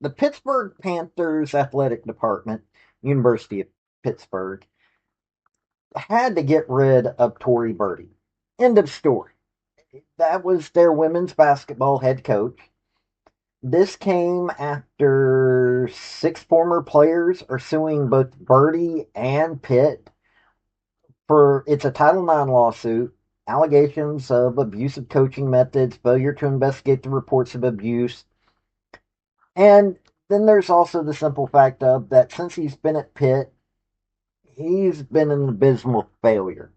The Pittsburgh Panthers athletic department, University of Pittsburgh, had to get rid of Tory Verdi. End of story. That was their women's basketball head coach. This came after six former players are suing both Verdi and Pitt for it's a Title IX lawsuit, allegations of abusive coaching methods, failure to investigate the reports of abuse, and then there's also the simple fact of that since he's been at Pitt, he's been an abysmal failure.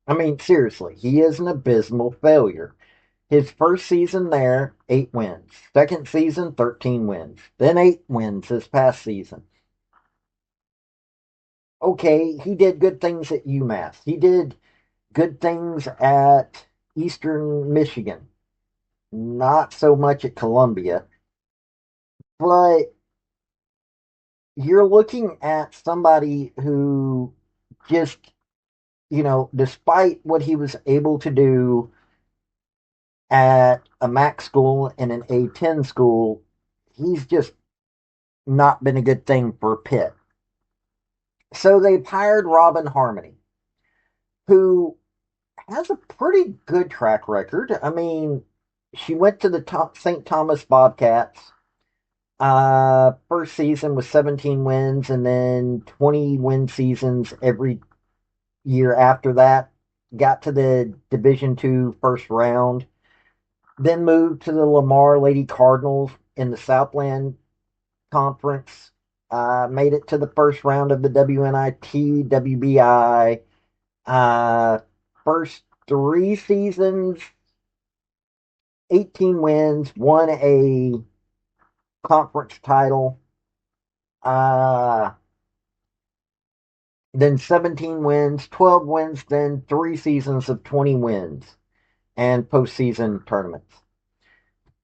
I mean, seriously, he is an abysmal failure. His first season there, 8 wins. Second season, 13 wins. Then 8 wins this past season. Okay, he did good things at UMass. He did good things at Eastern Michigan. Not so much at Columbia. But you're looking at somebody who just, despite what he was able to do at a MAC school and an A10 school, he's just not been a good thing for Pitt. So they've hired Robin Harmony, who has a pretty good track record. I mean, she went to the St. Thomas Bobcats. First season was 17 wins, and then 20 win seasons every year after that. Got to the Division II first round. Then moved to the Lamar Lady Cardinals in the Southland Conference. Made it to the first round of the WNIT, WBI. First 3 seasons, 18 wins, won a conference title. Then 17 wins, 12 wins, then 3 seasons of 20 wins and postseason tournaments.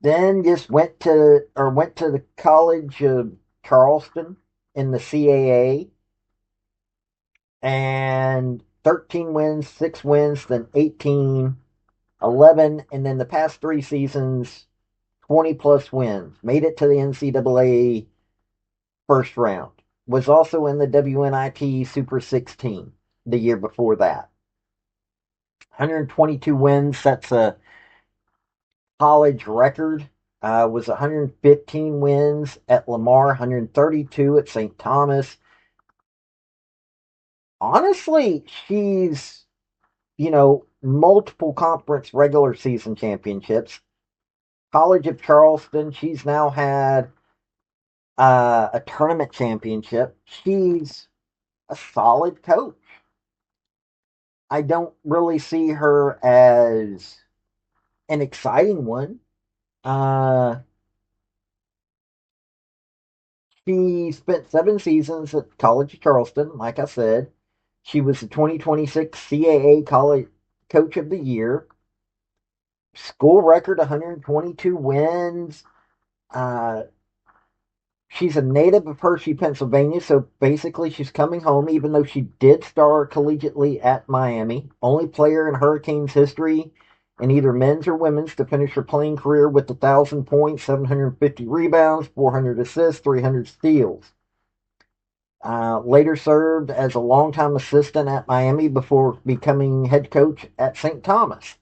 Then just went to the College of Charleston in the CAA and 13 wins, 6 wins, then 18, 11, and then the past 3 seasons, 20 plus wins. Made it to the NCAA first round. Was also in the WNIT Super 16 the year before that. 122 wins. That's a college record. Was 115 wins at Lamar, 132 at St. Thomas. Honestly, she's, multiple conference regular season championships. College of Charleston, she's now had a tournament championship. She's a solid coach. I don't really see her as an exciting one. Uh, she spent 7 seasons at College of Charleston, like I said. She was the 2026 CAA College Coach of the Year. School record 122 wins. Uh, she's a native of Hershey, Pennsylvania, so basically she's coming home, even though she did star collegiately at Miami. Only player in Hurricanes history in either men's or women's to finish her playing career with 1,000 points, 750 rebounds, 400 assists, 300 steals. Later served as a longtime assistant at Miami before becoming head coach at St. Thomas.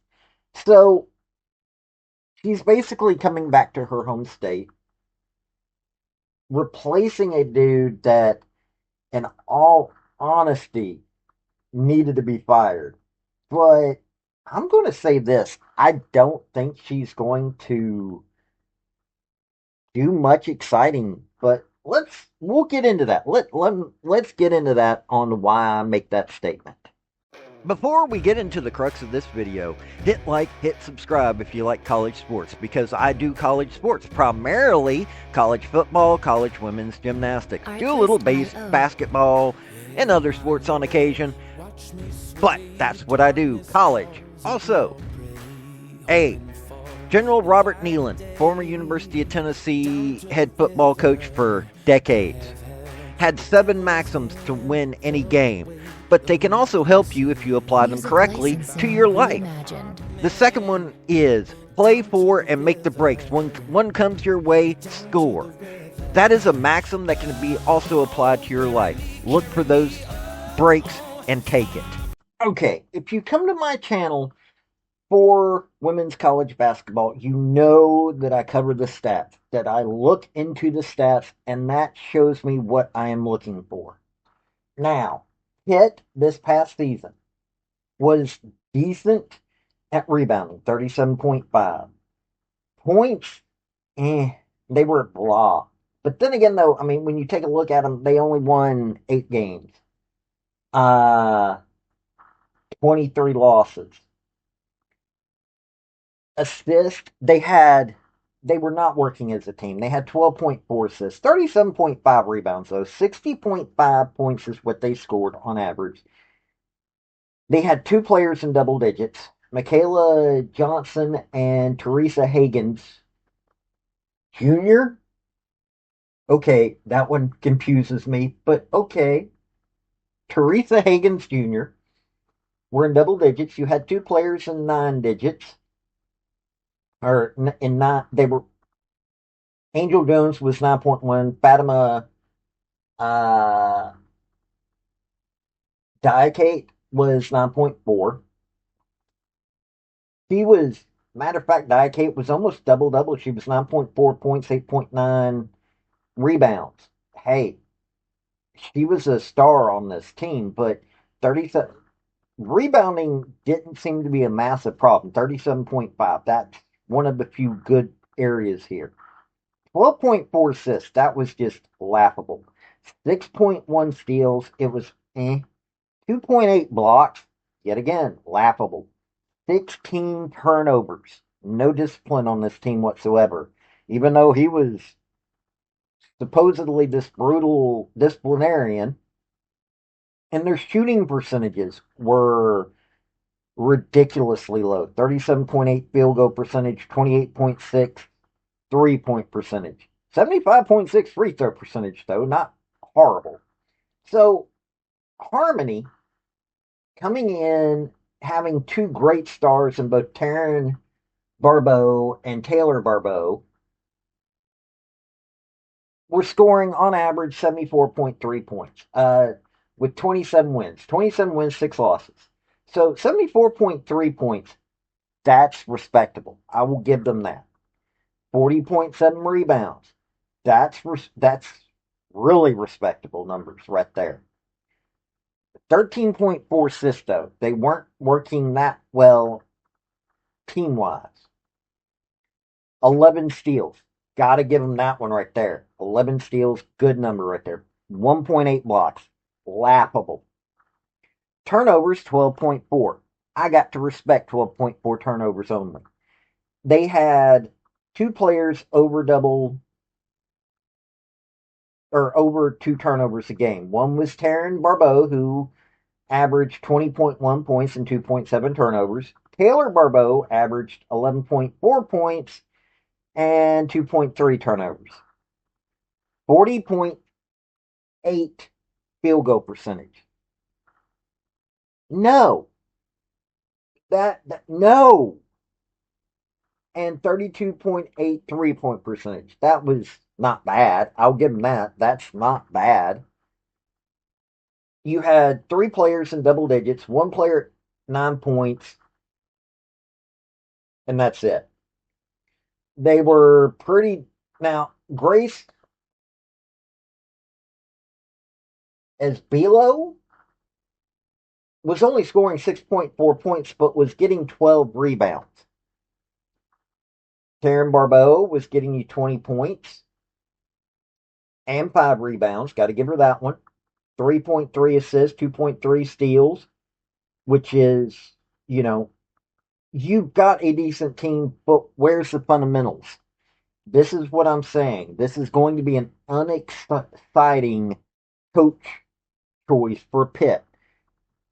So she's basically coming back to her home state, replacing a dude that, in all honesty, needed to be fired. But I'm going to say this. I don't think she's going to do much exciting, but we'll get into that. Let's get into that on why I make that statement. Before we get into the crux of this video, hit like, hit subscribe if you like college sports, because I do college sports, primarily college football, college women's gymnastics, do a little basketball and other sports on occasion, but that's what I do, college. Also, General Robert Neyland, former University of Tennessee head football coach for decades, had 7 maxims to win any game, but they can also help you if you apply them correctly to your life. The second one is play for and make the breaks. When one comes your way, score. That is a maxim that can be also applied to your life. Look for those breaks and take it. Okay, if you come to my channel for women's college basketball, you know that I cover the stats, that I look into the stats, and that shows me what I am looking for. Now, Pitt this past season was decent at rebounding, 37.5. Points, they were blah. But then again, though, I mean, when you take a look at them, they only won 8 games, uh, 23 losses. Assist, they were not working as a team. They had 12.4 assists, 37.5 rebounds, though. 60.5 points is what they scored on average. They had 2 players in double digits, Michaela Johnson and Teresa Higgins Jr. Okay, that one confuses me, but okay. Teresa Higgins Jr. were in double digits. You had 2 players in 9 digits, or in nine. They were Angel Jones was 9.1. Fatima uh, Diakate was 9.4. She was, matter of fact, Diakate was almost double double. She was 9.4 points, 8.9 rebounds. Hey, she was a star on this team, but 37 rebounding didn't seem to be a massive problem. 37.5. That's one of the few good areas here. 12.4 assists. That was just laughable. 6.1 steals. It was 2.8 blocks. Yet again, laughable. 16 turnovers. No discipline on this team whatsoever. Even though he was supposedly this brutal disciplinarian, and their shooting percentages were ridiculously low. 37.8 field goal percentage, 28.6 3-point percentage. 75.6 free throw percentage, though, not horrible. So, Harmony coming in, having 2 great stars in both Taryn Barbeau and Taylor Barbeau, were scoring on average 74.3 points with 27 wins. 27 wins, 6 losses. So 74.3 points, that's respectable. I will give them that. 40.7 rebounds. That's really respectable numbers right there. 13.4 assists, though. They weren't working that well team wise. 11 steals. Got to give them that one right there. 11 steals, good number right there. 1.8 blocks. Laughable. Turnovers, 12.4. I got to respect 12.4 turnovers only. They had 2 players over double or over 2 turnovers a game. One was Taryn Barbeau, who averaged 20.1 points and 2.7 turnovers. Taylor Barbeau averaged 11.4 points and 2.3 turnovers. 40.8 field goal percentage. No. No. And 32.8 3-point percentage. That was not bad. I'll give them that. That's not bad. You had 3 players in double digits, 1 player 9 points, and that's it. They were pretty. Now, Grace as Bilo was only scoring 6.4 points, but was getting 12 rebounds. Taryn Barbeau was getting you 20 points and 5 rebounds. Got to give her that one. 3.3 assists, 2.3 steals, which is, you know, you've got a decent team, but where's the fundamentals? This is what I'm saying. This is going to be an unexciting coach choice for Pitt.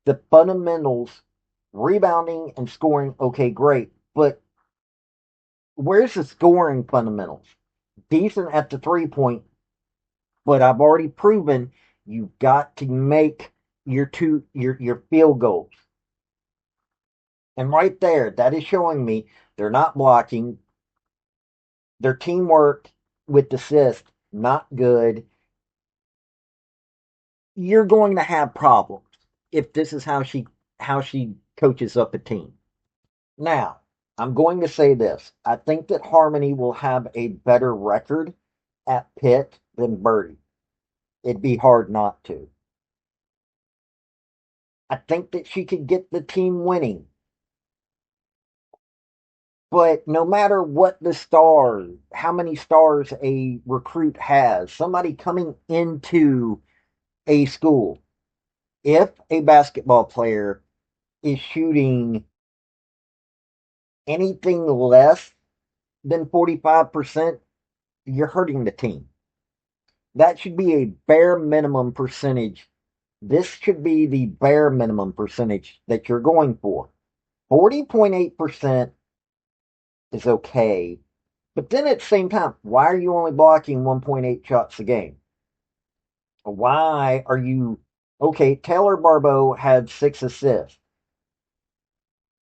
The fundamentals, rebounding and scoring, okay, great. But where's the scoring fundamentals? Decent at the 3-point, but I've already proven you've got to make your field goals. And right there, that is showing me they're not blocking. Their teamwork with assists not good. You're going to have problems if this is how she coaches up a team. Now, I'm going to say this. I think that Harmony will have a better record at Pitt than Birdie. It'd be hard not to. I think that she could get the team winning. But no matter what the stars, how many stars a recruit has, somebody coming into a school, if a basketball player is shooting anything less than 45%, you're hurting the team. That should be a bare minimum percentage. This should be the bare minimum percentage that you're going for. 40.8% is okay. But then at the same time, why are you only blocking 1.8 shots a game? Why are you okay? Taylor Barbeau had 6 assists,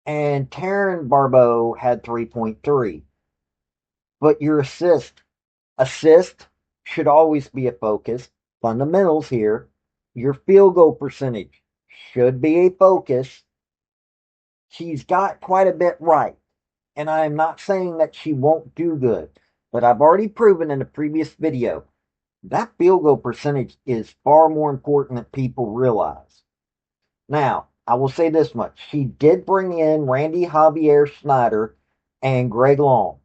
and Taryn Barbeau had 3.3. But your assist should always be a focus. Fundamentals here. Your field goal percentage should be a focus. She's got quite a bit right. And I am not saying that she won't do good, but I've already proven in a previous video that field goal percentage is far more important than people realize. Now, I will say this much. She did bring in Randy Javier Snyder and Greg Long.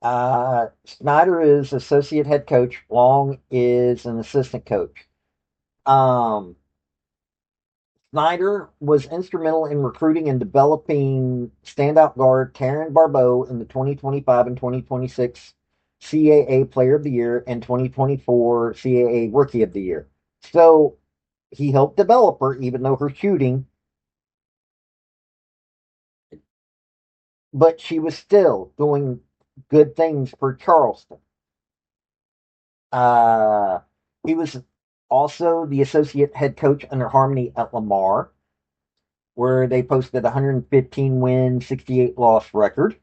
Snyder is associate head coach. Long is an assistant coach. Um, Snyder was instrumental in recruiting and developing standout guard Taryn Barbeau in the 2025 and 2026 CAA Player of the Year and 2024 CAA Rookie of the Year. So he helped develop her, even though her shooting, but she was still doing good things for Charleston. Uh, he was also the associate head coach under Harmony at Lamar, where they posted 115 win, 68 loss record.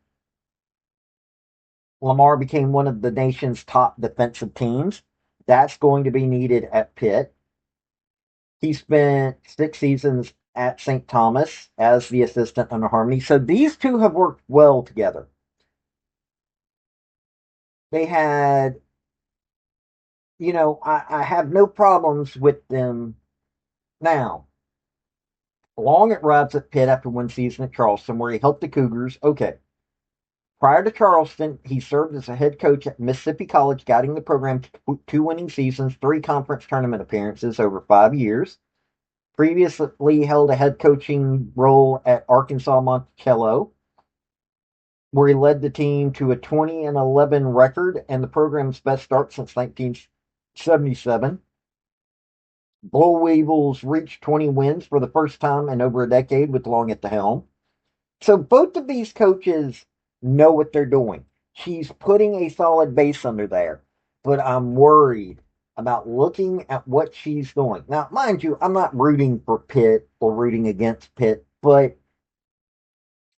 Lamar became one of the nation's top defensive teams. That's going to be needed at Pitt. He spent 6 seasons at St. Thomas as the assistant under Harmony. So these two have worked well together. They had, I have no problems with them now. Long arrives at Pitt after one season at Charleston, where he helped the Cougars. Okay. Prior to Charleston, he served as a head coach at Mississippi College, guiding the program to 2 winning seasons, 3 conference tournament appearances over 5 years. Previously held a head coaching role at Arkansas Monticello, where he led the team to a 20-11 record and the program's best start since 1977. Bull Weevils reached 20 wins for the first time in over a decade with Long at the helm. So both of these coaches know what they're doing. She's putting a solid base under there, but I'm worried about looking at what she's doing. Now, mind you, I'm not rooting for Pitt or rooting against Pitt, but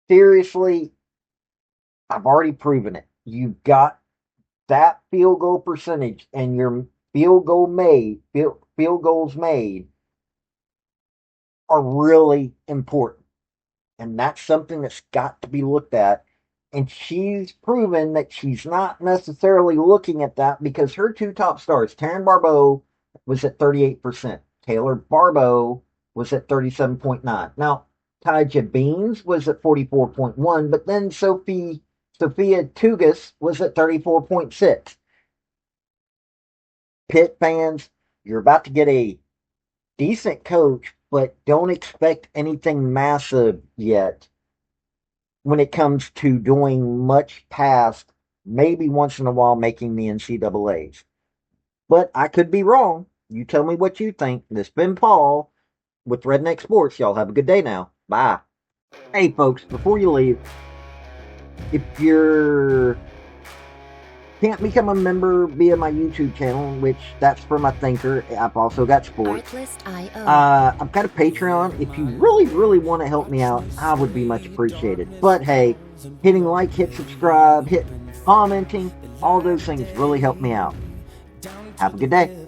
seriously, I've already proven it. You've got that field goal percentage and your field goals made are really important. And that's something that's got to be looked at. And she's proven that she's not necessarily looking at that because her two top stars, Taryn Barbeau, was at 38%. Taylor Barbeau was at 37.9. Now, Taja Beans was at 44.1, but then Sophia Tugas was at 34.6. Pitt fans, you're about to get a decent coach, but don't expect anything massive yet when it comes to doing much past maybe once in a while making the NCAAs. But I could be wrong. You tell me what you think. This has been Paul with Redneck Sports. Y'all have a good day now. Bye. Hey, folks, before you leave, if you're can't become a member via my YouTube channel, which that's for my thinker. I've also got sports. I've got a Patreon. If you really, really want to help me out, I would be much appreciated. But hey, hitting like, hit subscribe, hit commenting, all those things really help me out. Have a good day.